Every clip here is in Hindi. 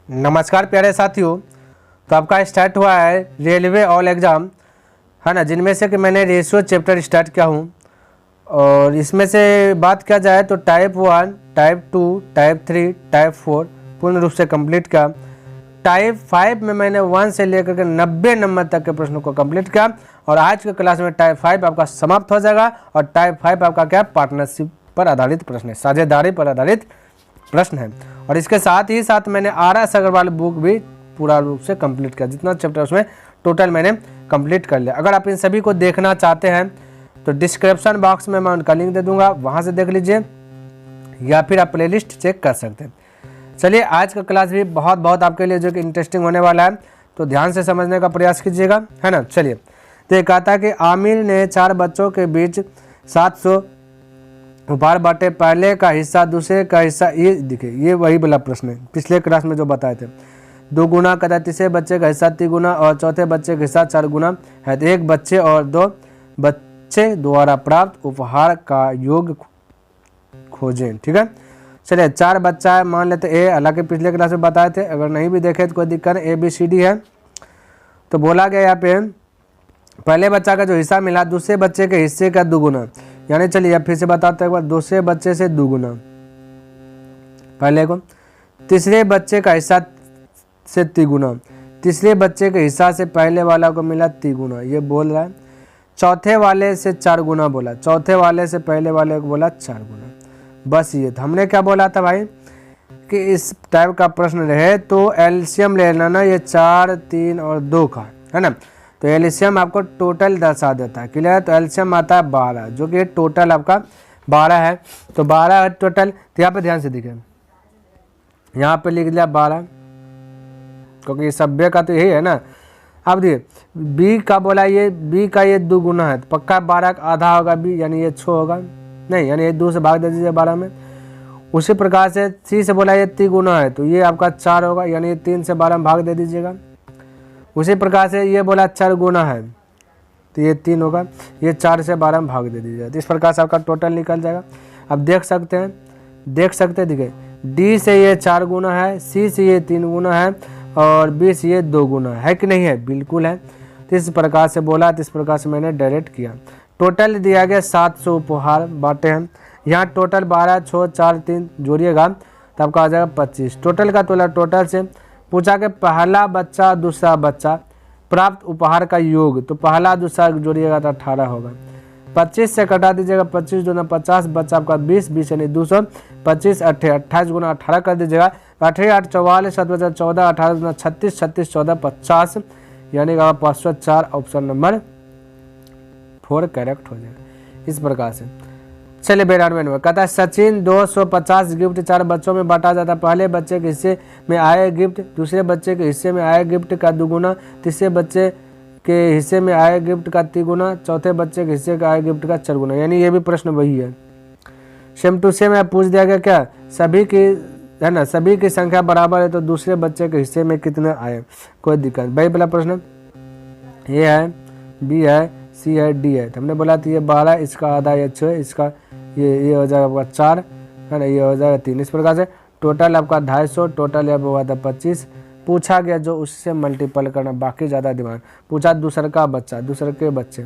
नमस्कार प्यारे साथियों। तो आपका स्टार्ट हुआ है रेलवे ऑल एग्ज़ाम, है ना, जिनमें से कि मैंने रेशियो चैप्टर स्टार्ट किया हूँ। और इसमें से बात किया जाए तो टाइप 1, टाइप 2, टाइप 3, टाइप 4 पूर्ण रूप से कंप्लीट किया। टाइप 5 में मैंने 1 से लेकर के 90 नंबर तक के प्रश्नों को कंप्लीट किया। और आज के क्लास में टाइप 5 आपका समाप्त हो जाएगा। और टाइप 5 आपका क्या, पार्टनरशिप पर आधारित प्रश्न है, साझेदारी पर आधारित प्रश्न है। और इसके साथ ही साथ मैंने RS अग्रवाल बुक भी पूरा रूप से कंप्लीट किया। जितना चैप्टर उसमें टोटल मैंने कंप्लीट कर लिया। अगर आप इन सभी को देखना चाहते हैं तो डिस्क्रिप्शन बॉक्स में मैं उनका लिंक दे दूंगा, वहां से देख लीजिए, या फिर आप प्लेलिस्ट चेक कर सकते हैं। चलिए, आज का क्लास भी बहुत बहुत आपके लिए जो कि इंटरेस्टिंग होने वाला है, तो ध्यान से समझने का प्रयास कीजिएगा, है ना। चलिए, तो ये कहता कि आमिर ने 4 बच्चों के बीच 700 उपहार बांटे। पहले का हिस्सा, दूसरे का हिस्सा, ये देखिए, ये वही वाला प्रश्न है पिछले क्लास में जो बताए थे। 2 गुना कहता है, तीसरे बच्चे का हिस्सा 3 गुना और चौथे बच्चे का हिस्सा 4 गुना है। तो एक बच्चे और 2 बच्चे द्वारा प्राप्त उपहार का योग खोजें। ठीक है, चलिए, 4 बच्चा है, मान लेते ए, हालांकि पिछले क्लास में बताए थे, अगर नहीं भी देखे तो कोई दिक्कत नहीं, ABCD है। तो बोला गया यहाँ पे पहले बच्चा का जो हिस्सा मिला दूसरे बच्चे के हिस्से का 2 गुना, यानी चलिए अब फिर से बताते हैं एक बार, दूसरे बच्चे से 2 गुना पहले को, तीसरे बच्चे का हिस्सा से 3 गुना, तीसरे बच्चे के हिस्सा से पहले वाला को मिला 3 गुना, ये बोल रहा है। चौथे वाले से 4 गुना बोला, चौथे वाले से पहले वाले को बोला 4 गुना। बस ये था। हमने क्या बोला था भाई कि इस टाइप का प्रश्न रहे तो एलसीएम ले लेना, ये 4, 3 और 2 का, है ना। तो एलसीएम आपको टोटल दर्शा देता है, क्लियर है। तो एलसीएम आता है 12, जो कि टोटल आपका 12 है। तो 12 है टोटल। तो यहाँ पे ध्यान से देखिए, यहाँ पे लिख दिया 12, क्योंकि सभ्य का तो यही है ना। अब देखिए, बी का बोला, ये बी का ये 2 गुना है, तो पक्का 12 का आधा होगा बी, यानी ये 6 होगा, नहीं, यानी ये 2 से भाग दे दीजिए 12 में। उसी प्रकार से सी से बोला ये 3 गुना है, तो ये आपका 4 होगा, यानी ये 3 से 12 में भाग दे दीजिएगा। उसी प्रकार से ये बोला 4 गुना है, तो ये 3 होगा, ये 4 से 12 में भाग दे दीजिएगा। तो इस प्रकार से आपका टोटल निकल जाएगा। अब देख सकते हैं देखिए, डी से ये 4 गुना है, सी से ये 3 गुना है और बी से ये 2 गुना है कि नहीं है, बिल्कुल है। तो इस प्रकार से बोला, तो इस प्रकार से मैंने डायरेक्ट किया। टोटल दिया गया 700 उपहार बांटे हैं। यहाँ टोटल 12, 6, 4, 3 जोड़िएगा तो आपका आ जाएगा 25। टोटल का तोला, टोटल से पूछा कि पहला बच्चा दूसरा बच्चा प्राप्त उपहार का योग, तो पहला दूसरा जोड़िएगा तो 18 होगा। 25 से कटा दीजिएगा, 25 दूना 50, बच्चा आपका 20, 20 यानी 200, 25 28 गुना 18 कर दीजिएगा, 18 8 44, 7 बचा 14, 18 दूना 36, 36 14 50, यानी 504, ऑप्शन नंबर 4 करेक्ट हो जाएगा। इस प्रकार से चलिए 92 में कहता है सचिन 250 गिफ्ट 4 बच्चों में बांटा जाता है। पहले बच्चे के हिस्से में आए गिफ्ट, दूसरे बच्चे के हिस्से में आए गिफ्ट का 2 गुना, तीसरे बच्चे के हिस्से में आए गिफ्ट का 3 गुना, चौथे बच्चे के हिस्से का आए गिफ्ट का 4 गुना, यानी ये भी प्रश्न वही है। सेम टू सेम है, पूछ दिया गया क्या, सभी की, है ना, सभी की संख्या बराबर है तो दूसरे बच्चे के हिस्से में कितने आए, कोई दिक्कत। वही पहला प्रश्न, ए है, बी है, सी है, डी है। तो हमने बोला था ये 12, इसका आधा ये 6, इसका ये हो जाएगा आपका 4, है ना, ये हो जाएगा 3। इस प्रकार से टोटल आपका 250, टोटल यहाँ पर हुआ था 25। पूछा गया जो उससे मल्टीपल करना, बाकी ज़्यादा दिमाग। पूछा दूसरे का बच्चा, दूसरे के बच्चे,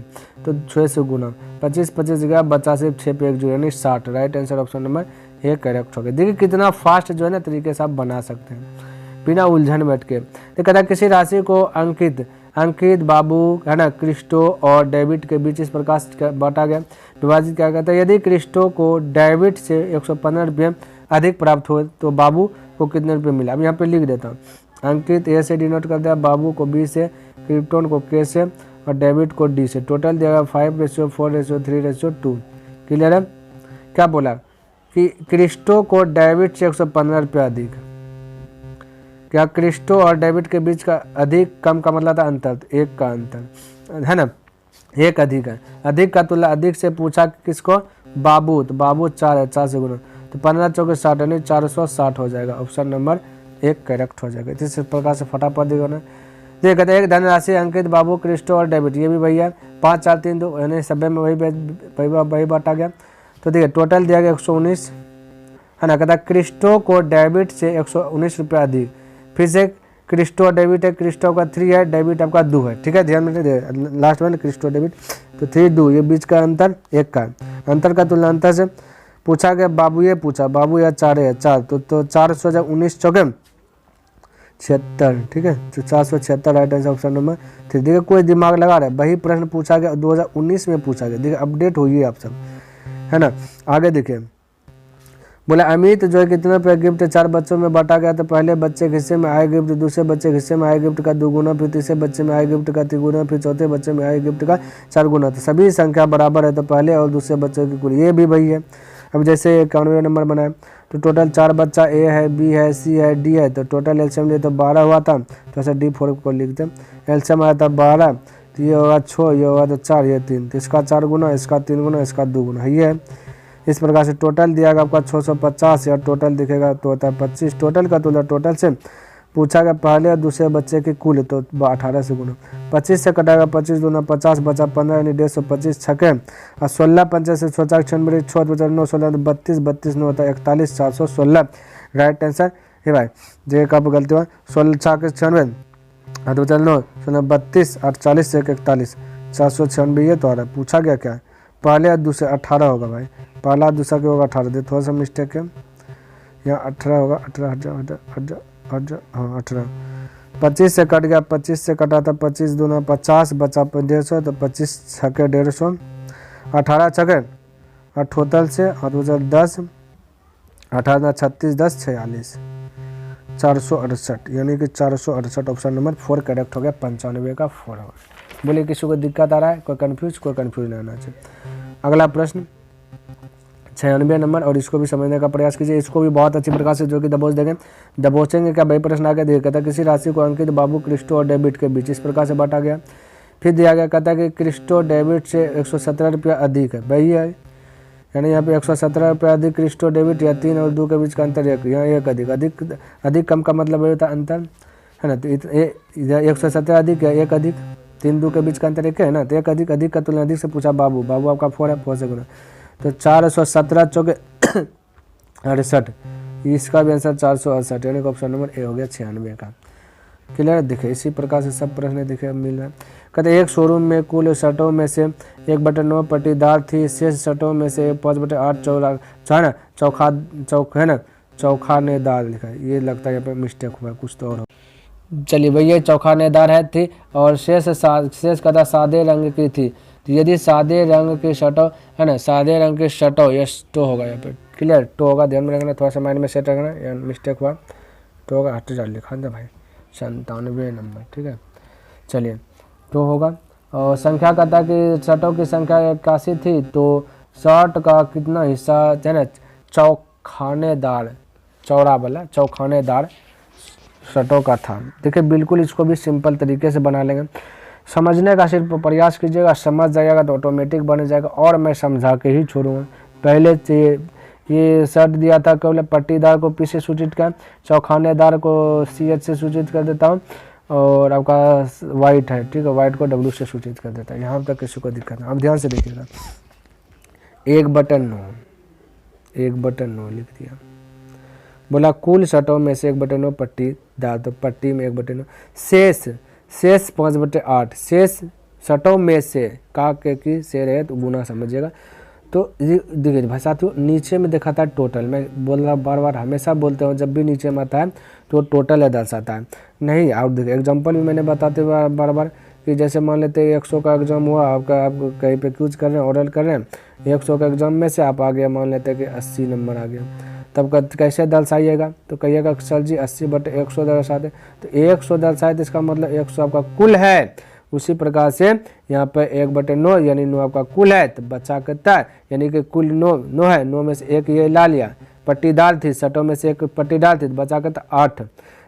तो 6 से गुना, 25 25 गया, बच्चा से 6 पे 1 जो, यानी 60। Right answer option number 1 correct हो गया। देखिए कितना फास्ट जो है ना तरीके से आप बना सकते हैं बिना उलझन बैठ के। तो कहता है किसी राशि को अंकित बाबू, है ना, क्रिस्टो और डेविड के बीच इस प्रकार से बांटा गया, विभाजित क्या कहता है। यदि क्रिस्टो को डेविड से 115 रुपये अधिक प्राप्त हुए तो बाबू को कितने रुपये मिला। अब यहाँ पे लिख देता हूँ, अंकित ए से डिनोट कर दिया, बाबू को बी से, क्रिप्टोन को के से और डेविड को डी से। टोटल दिया 5:4:3:2। क्लियर है। क्या बोला कि क्रिस्टो को डेविड से 115 रुपये अधिक। क्या क्रिस्टो और डेविड के बीच का अधिक कम का मतलब था अंतर, एक का अंतर, है ना, एक अधिक है। अधिक का तुलना अधिक से पूछा किसको, बाबू, तो बाबू 4 है, 4 से गुना, तो 15 चौके 60 यानी 460 हो जाएगा। ऑप्शन नंबर 1 करेक्ट हो जाएगा। इस प्रकार से फटाफट देखना। ये कहते हैं एक धनराशि अंकित बाबू क्रिस्टो और डेबिट, ये भी वही है, 5 4 3 2, यानी सभ्य में वही बांटा गया। तो देखिए टोटल दिया गया 119, है ना। कहता है क्रिस्टो को डेबिट से 119 रुपये अधिक, फिर से क्रिस्टो डेबिट है, क्रिस्टो का 3 है, डेबिट आपका 2 है, ठीक है, ध्यान में रखिए लास्ट में क्रिस्टो डेबिट, तो 3 2 ये बीच का अंतर 1 का अंतर का तुलना अंतर से पूछा गया। बाबू ये पूछा, बाबू या 4 है 4, तो 400 जब 19 चौके 76, ठीक है, तो 476 राइट आंसर ऑप्शन नंबर 3। देखिए कोई दिमाग लगा रहा है, वही प्रश्न पूछा गया 2019 में पूछा गया, देखिए अपडेट हुई है आप सब, है ना। आगे देखिए बोला अमित जो है कितने रुपये गिफ्ट 4 बच्चों में बांटा गया, तो पहले बच्चे के हिस्से में आए गिफ्ट, दूसरे बच्चे के हिस्से में आए गिफ्ट का 2 गुना, फिर तीसरे बच्चे में आए गिफ्ट का 3 गुना, फिर चौथे बच्चे में आए गिफ्ट का 4 गुना। तो सभी संख्या बराबर है, तो पहले और दूसरे बच्चों की कुल, ये भी वही है। अब जैसे 91 नंबर बनाए, तो टोटल 4 बच्चा ए है, बी है, सी है, डी है, तो टोटल एल्शियम लिए तो 12 हुआ था, तो ऐसा D4 को लिखते हैं। एल्शियम आया था 12, तो ये होगा 6, ये होगा तो 4, ये 3, तो इसका 4 गुना, इसका 3 गुना, इसका 2 गुना, ये है। इस प्रकार से टोटल दिया गया आपका 650 या टोटल दिखेगा तो होता है 25। टोटल का तुलना टोटल से पूछा गया पहले और दूसरे बच्चे की कुल, तो 18 से गुना, 25 से कटाएगा 25 दूना 50 बचा 15 यानी 125 छके, और 16 पंचे से सोचा 96 6 बचा 9 16 32 32 9 होता है 41 416 राइट आंसर है भाई। जे का गलती हुआ 16 6 के 96 हाथ बचा 9 16 32 48 से 41 496 ये तो आ रहा है। पूछा गया क्या पहले और दूसरे 18 होगा भाई, पहला दूसरा क्या होगा 18, दे थोड़ा सा मिस्टेक है यहाँ 18 होगा 18 हाँ 18। 25 से कट गया, 25 से कटा था 25 दूना 50 बचा 150, तो 25 छके 150, 18 छके और टोटल से और 10 18 36 10 46 468 यानी कि 468 ऑप्शन नंबर 4 करेक्ट हो गया। 95 का 4 होगा। बोले किसी को दिक्कत आ रहा है, कोई कंफ्यूज नहीं होना चाहिए। अगला प्रश्न 96 नंबर, और इसको भी समझने का प्रयास कीजिए, इसको भी बहुत अच्छी प्रकार से जो कि दबोचेंगे क्या भाई। प्रश्न आगे देखिए, कहता है किसी राशि को अंकित बाबू क्रिस्टो और डेबिट के बीच इस प्रकार से बांटा गया। फिर दिया गया कहता है कि क्रिस्टो डेबिट से 117 रुपया अधिक है, वही है, यानी यहाँ पे 117 रुपया अधिक क्रिस्टो डेबिट, या 3 और 2 के बीच का अंतर एक, यहाँ एक अधिक कम का मतलब होता है अंतर, है ना। तो इधर 117 अधिक है, एक अधिक, 3 2 के बीच का अंतर एक है ना, तो एक अधिक का तुलना अधिक से पूछा। बाबू आपका 4 है, 4 से गुना, तो 417 चौके 68, इसका भी आंसर 468 यानी कि ऑप्शन नंबर ए हो गया 96 का। क्लियर दिखे, इसी प्रकार से सब प्रश्न दिखे मिल रहा है। कहते एक शोरूम में कुल शर्टों में से 1/9 पट्टीदार थी, शेष शर्टों में से 5/8 चौखानेदार लिखा है, ये लगता है यहाँ पे मिस्टेक हुआ कुछ तो और। चलिए भैया चौखानेदार है थी और शेष कदा सादे रंग की थी, तो यदि सादे रंग के शर्टों है ना, सादे रंग के शर्टों ये टो होगा यहाँ पे, क्लियर टो होगा, ध्यान में रखना, थोड़ा सा माइंड में सेट रखना, या मिस्टेक हुआ तो होगा 8 लिखा था भाई 97 नंबर, ठीक है। चलिए तो होगा, और संख्या कहता कि शर्टों की संख्या 81 थी, तो शर्ट का कितना हिस्सा है ना चौखानेदार चौड़ा वाला चौखानेदार शर्टों का था। देखिए बिल्कुल इसको भी सिंपल तरीके से बना लेंगे, समझने का सिर्फ प्रयास कीजिएगा, समझ जाइएगा तो ऑटोमेटिक बन जाएगा, और मैं समझा के ही छोड़ूंगा। पहले ये शर्ट दिया था केवल पट्टीदार को पी से सूचित कर, चौखानेदार को CH से सूचित कर देता हूँ, और आपका वाइट है, ठीक है, वाइट को W से सूचित कर देता है। यहाँ तक किसी को दिक्कत नहीं। अब ध्यान से देखिएगा, 1/9 लिख दिया, बोला कुल शर्टों में से 1/9 पट्टीदार, तो पट्टी में 1/9 शेष 5/8 शेष शर्टों में से का के की से रहे तो गुना समझिएगा। तो देखिए भाई साथियों, नीचे में देखा था टोटल, मैं बोल रहा बार हमेशा बोलते हूँ जब भी नीचे में आता है तो टोटल है दर्शाता है नहीं। आप देखिए एग्जांपल भी मैंने बताते हुए बार कि जैसे मान लेते हैं 100 का एग्जाम हुआ आपका, आप कहीं पे क्यूज कर रहे हैं, ओरल कर रहे हैं, 100 का एग्जाम में से आप आ गया, मान लेते हैं कि 80 नंबर आ गया, तब कैसे दर्शाइएगा, तो कहिएगा सर जी 80/100 दर्शा दे, तो 100 दर्शाए तो इसका मतलब 100 आपका कुल है। उसी प्रकार से यहाँ पे 1/9 यानी 9 आपका कुल है, तो बचा कितना है, यानी कि कुल 9 है, 9 में से एक ये ला लिया, पट्टीदार थी, शर्टों में से एक पट्टीदार थी, तो बचा कितना 8,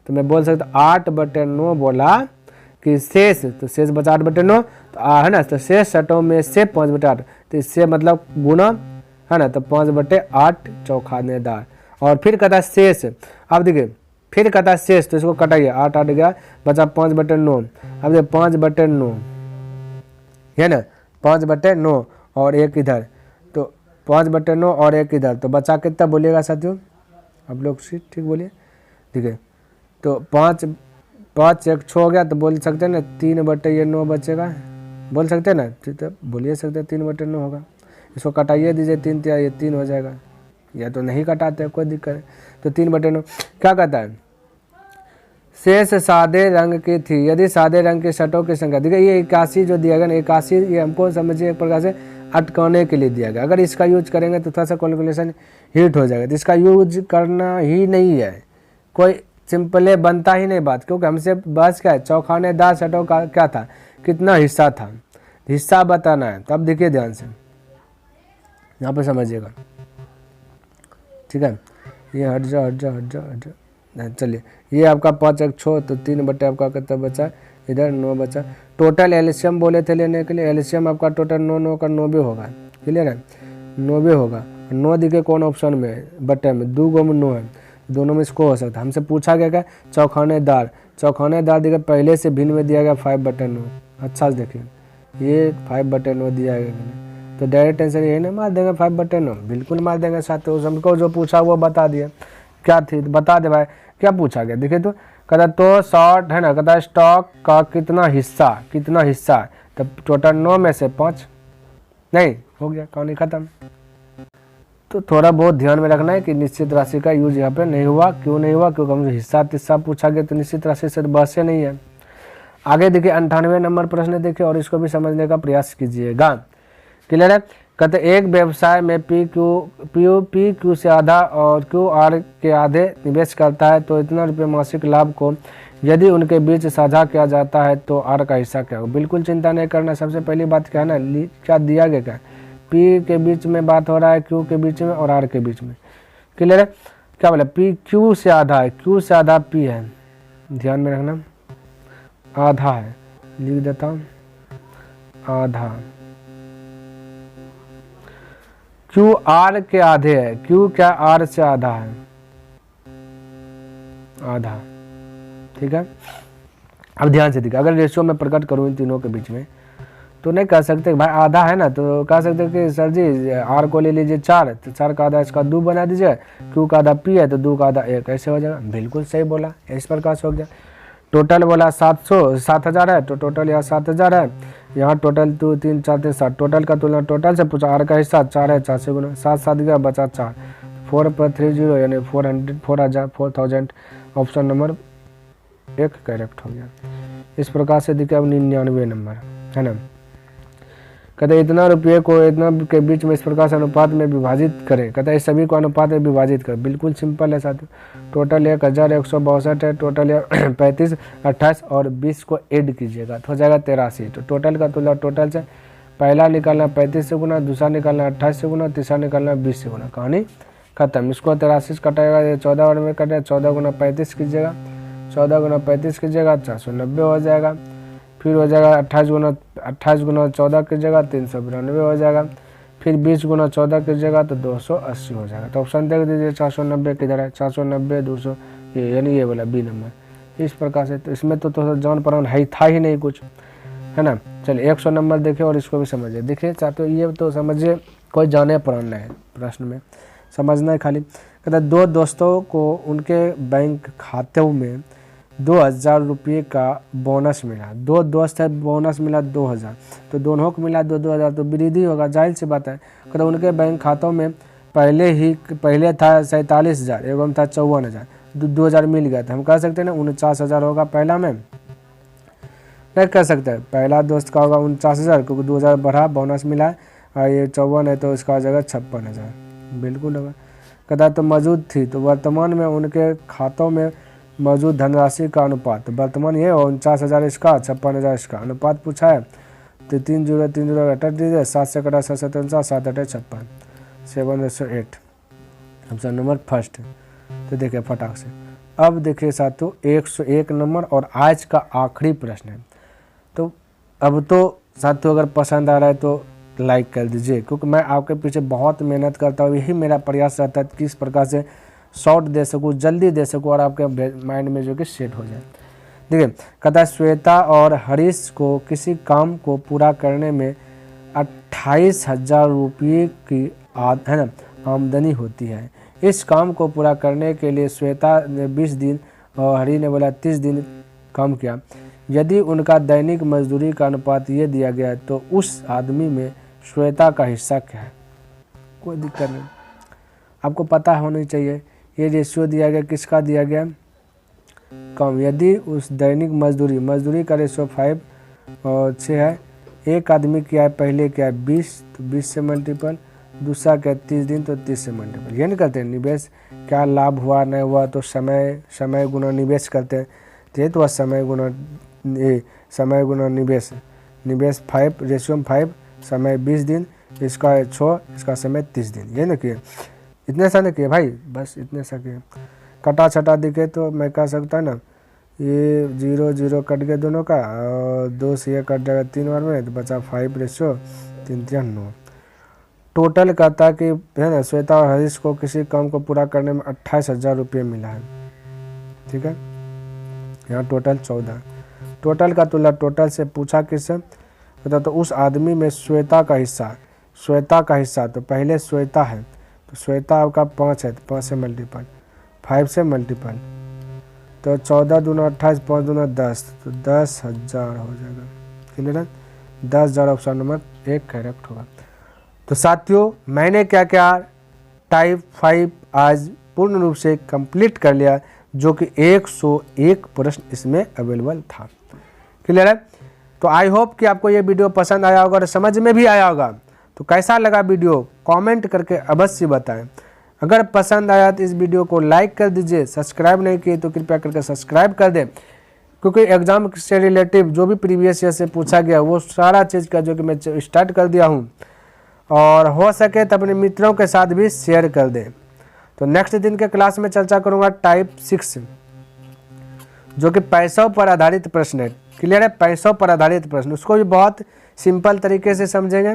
तो मैं बोल सकता 8/9 बोला कि शेष, तो शेष बचा 8/9, तो है ना, तो शेष शर्टों में से 5/8, तो इससे मतलब गुना है ना, तो 5/8 चौखानेदार। और फिर कहता शेष, अब देखिए फिर कहता शेष, तो इसको कटाइए, 8 गया, बचा 5/9, अब देखिए 5/9 है ना, 5/9 और एक इधर, तो 5/9 और एक इधर, तो बचा कितना बोलिएगा साथियों, आप लोग ठीक बोलिए। देखिए तो 5 1 6 हो गया, तो बोल सकते हैं ना 3/9 बचेगा, बोल सकते हैं ना, तो बोलिए सकते हैं 3/9 होगा। इसको कटाइए दीजिए, 3 3 ये 3 हो जाएगा, या तो नहीं कटाते कोई दिक्कत नहीं। तो 3/9 क्या कहता है, शेष सादे रंग की थी यदि सादे रंग के शर्टों की संख्या, देखिए ये 81 जो दिया गया ना 81, ये हमको समझिए एक प्रकार से अटकाने के लिए दिया गया। अगर इसका यूज करेंगे तो थोड़ा सा कैलकुलेशन हिट हो जाएगा, तो इसका यूज करना ही नहीं है, कोई सिंपल बनता ही नहीं बात, क्योंकि हमसे बस क्या है, चौखानेदार शर्टों का क्या था, कितना हिस्सा था, हिस्सा बताना है। तो अब देखिए ध्यान से यहाँ पे समझिएगा, ठीक है। ये हट जा हट जा हट जा हट जा, चलिए ये आपका 5 1 6, तो 3 बटे आपका कितना बचा, इधर 9 बचा। टोटल एलसीएम बोले थे लेने के लिए, एलसीएम आपका टोटल 9 9 का 90 होगा, क्लियर है, 90 होगा। 9 दिखे कौन ऑप्शन में है, बटे में 2 गो में 9 है, दोनों में इसको हो सकता है। हमसे पूछा गया क्या, चौखानेदार, चौखानेदार देखिए पहले से भिन्न में दिया गया 5/9, अच्छा से देखिए ये 5/9 दिया गया, तो डायरेक्ट आंसर यही ना मार देंगे 5/9, बिल्कुल मार देंगे साथ। तो हमको जो पूछा वो बता दिया, क्या थी बता दे भाई, क्या पूछा गया देखिए। तो कहता तो शॉर्ट है ना, कहता स्टॉक का कितना हिस्सा, कितना हिस्सा, तब टोटल 9 में से 5 नहीं हो गया, कहानी खत्म। तो थोड़ा बहुत ध्यान में रखना है कि निश्चित राशि का यूज यहाँ पे नहीं हुआ, क्यों नहीं हुआ, क्योंकि हमसे हिस्सा तिस्सा पूछा गया, तो निश्चित राशि से बहस से नहीं है। आगे देखिए 98 नंबर प्रश्न देखिए और इसको भी समझने का प्रयास कीजिएगा, क्लियर है। कहते एक व्यवसाय में पी क्यू से आधा और क्यू आर के आधे निवेश करता है, तो इतना रुपये मासिक लाभ को यदि उनके बीच साझा किया जाता है तो आर का हिस्सा क्या होगा। बिल्कुल चिंता नहीं करना, सबसे पहली बात क्या है ना, क्या दिया गया, क्या पी के बीच में बात हो रहा है, क्यू के बीच में और आर के बीच में, क्लियर है। क्या बोला, पी क्यू से आधा है, क्यू से आधा पी है, ध्यान में रखना, आधा है, लिख देता हूँ आधा, क्यू आर के आधे है, क्यू क्या आर से आधा है, आधा, ठीक है। अब ध्यान से देखिए, अगर रेशियो में प्रकट करूँ इन तीनों के बीच में, तो नहीं कह सकते भाई आधा है ना, तो कह सकते कि सर जी आर को ले लीजिए 4, तो 4 का आधा इसका 2 बना दीजिए, क्यू का आधा पी है तो 2 का आधा 1, ऐसे हो जाएगा। बिल्कुल सही बोला, इस प्रकार से हो गया। टोटल बोला 7,000 है, तो टोटल यहाँ 7,000 है, यहाँ टोटल 2 3 4 3 7, टोटल का तुलना टोटल से पूछा, आर का हिस्सा 4 है, 4 से गुना 7 7 गया बचा 4, 4/30 यानी 4,000, ऑप्शन नंबर 1 करेक्ट हो गया। इस प्रकार से देखिए अब 99 नंबर है ना, कहते इतना रुपये को इतना के बीच में इस प्रकार से अनुपात में विभाजित करें, कहते हैं सभी को अनुपात में विभाजित करें, बिल्कुल सिंपल है साथियों। टोटल 1162 है, टोटल 35 28 और 20 को ऐड कीजिएगा तो हो जाएगा 83। तो टोटल का तुलना टोटल से पहला निकालना 35 से गुना, दूसरा निकालना 28 से गुना, तीसरा निकालना 20 से गुना, कहानी खत्म। इसको 83 कटाएगा 14 और में कटे, 14 गुना 35 कीजिएगा, 14 गुना 35 कीजिएगा 490 हो जाएगा, फिर हो जाएगा 28 गुना 14 कीजिएगा 392 हो जाएगा, फिर 20 गुना 14 कीजिएगा तो 280 हो जाएगा। तो ऑप्शन देख दीजिए 490 किधर है, 490 200, ये यानी ये बोला बी नंबर। इस प्रकार से तो इसमें तो जान परान है था ही नहीं कुछ, है ना। चलिए 100 नंबर देखिए और इसको भी समझिए। देखिए चाहते ये तो समझिए, कोई जाने पराना है प्रश्न में, समझना है खाली। कहता है 2 दोस्तों को उनके बैंक खाते में 2,000 रुपये का बोनस मिला, 2 दोस्त है, बोनस मिला 2,000, तो दोनों को मिला 2,000, तो वृद्धि होगा, जाहिर सी बात है। कहते उनके बैंक खातों में पहले था 47,000 एवं था 54,000, 2,000 मिल गया था, हम कह सकते हैं ना 49,000 होगा पहला में, नहीं कह सकते पहला दोस्त का होगा 49,000 क्योंकि 2,000 बढ़ा बोनस मिला है, और ये 54 है तो इसका जगह 56,000 बिल्कुल होगा। कहता तो मौजूद थी, तो वर्तमान में उनके खातों में मौजूद धनराशि का अनुपात, वर्तमान ये 49,000 इसका 56,000 इसका अनुपात पूछा है, तो 3 0 अटक दीजिए, 7 से कटा 7 7 7 8 56 7/8, ऑप्शन नंबर फर्स्ट। तो देखिए फटाक से अब देखिए साथियों 101 नंबर और आज का आखिरी प्रश्न है। तो अब तो साथियों अगर पसंद आ रहा है तो लाइक कर दीजिए, क्योंकि मैं आपके पीछे बहुत मेहनत करता हूँ, यही मेरा प्रयास रहता है कि किस प्रकार से शॉर्ट दे सकूँ, जल्दी दे सकूँ और आपके माइंड में जो कि सेट हो जाए। देखिए कहता है श्वेता और हरीश को किसी काम को पूरा करने में 28,000 रुपये की है ना आमदनी होती है। इस काम को पूरा करने के लिए श्वेता ने 20 दिन और हरी ने बोला 30 दिन काम किया। यदि उनका दैनिक मजदूरी का अनुपात ये दिया गया है तो उस आदमी में श्वेता का हिस्सा क्या है? कोई दिक्कत नहीं, आपको पता होनी चाहिए। ये रेशियो दिया गया, किसका दिया गया? कम। यदि उस दैनिक मजदूरी का रेशियो 5 और 6 है, एक आदमी क्या है, पहले क्या है 20, तो 20 से मल्टीपल, दूसरा क्या 30 दिन, तो 30 से मल्टीपल। ये नहीं करते हैं निवेश क्या लाभ हुआ नहीं हुआ, तो समय गुना निवेश करते हैं। तो ये तो समय गुना निवेश 5, रेशियो 5, समय 20 दिन, इसका 6, इसका समय 30 दिन। ये ना किए, इतने सा ना किए भाई, बस इतने सा किए। कटा छटा दिखे तो मैं कह सकता ना, ये 0 0 कट गया दोनों का, और 2 से ये कट जाएगा 3 बार में, तो बचा 5 रेशियो 3 3 9। टोटल कहता कि है ना, श्वेता और हरीश को किसी काम को पूरा करने में 28,000 रुपये मिला है। ठीक है, यहाँ टोटल 14। टोटल का तुलना टोटल से पूछा किससे, तो उस आदमी में श्वेता का हिस्सा, तो पहले श्वेता है, तो श्वेता का 5 है, तो 5 से मल्टीपल, 5 से मल्टीपल, तो 14 दूना 28, 5 दूना 10, तो 10,000 हो जाएगा। क्लियर है? 10,000 ऑप्शन नंबर 1 करेक्ट होगा। तो साथियों, मैंने क्या क्या टाइप 5 आज पूर्ण रूप से कंप्लीट कर लिया, जो कि 101 प्रश्न इसमें अवेलेबल था। क्लियर है? तो आई होप कि आपको ये वीडियो पसंद आया होगा और समझ में भी आया होगा। तो कैसा लगा वीडियो कमेंट करके अवश्य बताएं। अगर पसंद आया तो इस वीडियो को लाइक कर दीजिए, सब्सक्राइब नहीं किए तो कृपया करके सब्सक्राइब कर दें, क्योंकि एग्जाम से रिलेटिव जो भी प्रीवियस ईयर से पूछा गया वो सारा चीज़ का जो कि मैं स्टार्ट कर दिया हूँ, और हो सके तो अपने मित्रों के साथ भी शेयर कर दें। तो नेक्स्ट दिन के क्लास में चर्चा करूँगा टाइप 6, जो कि पैसों पर आधारित प्रश्न है। क्लियर है? पैसों पर आधारित प्रश्न, उसको भी बहुत सिंपल तरीके से समझेंगे,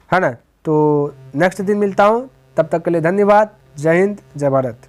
है ना। तो नेक्स्ट दिन मिलता हूँ, तब तक के लिए धन्यवाद। जय हिंद, जय भारत।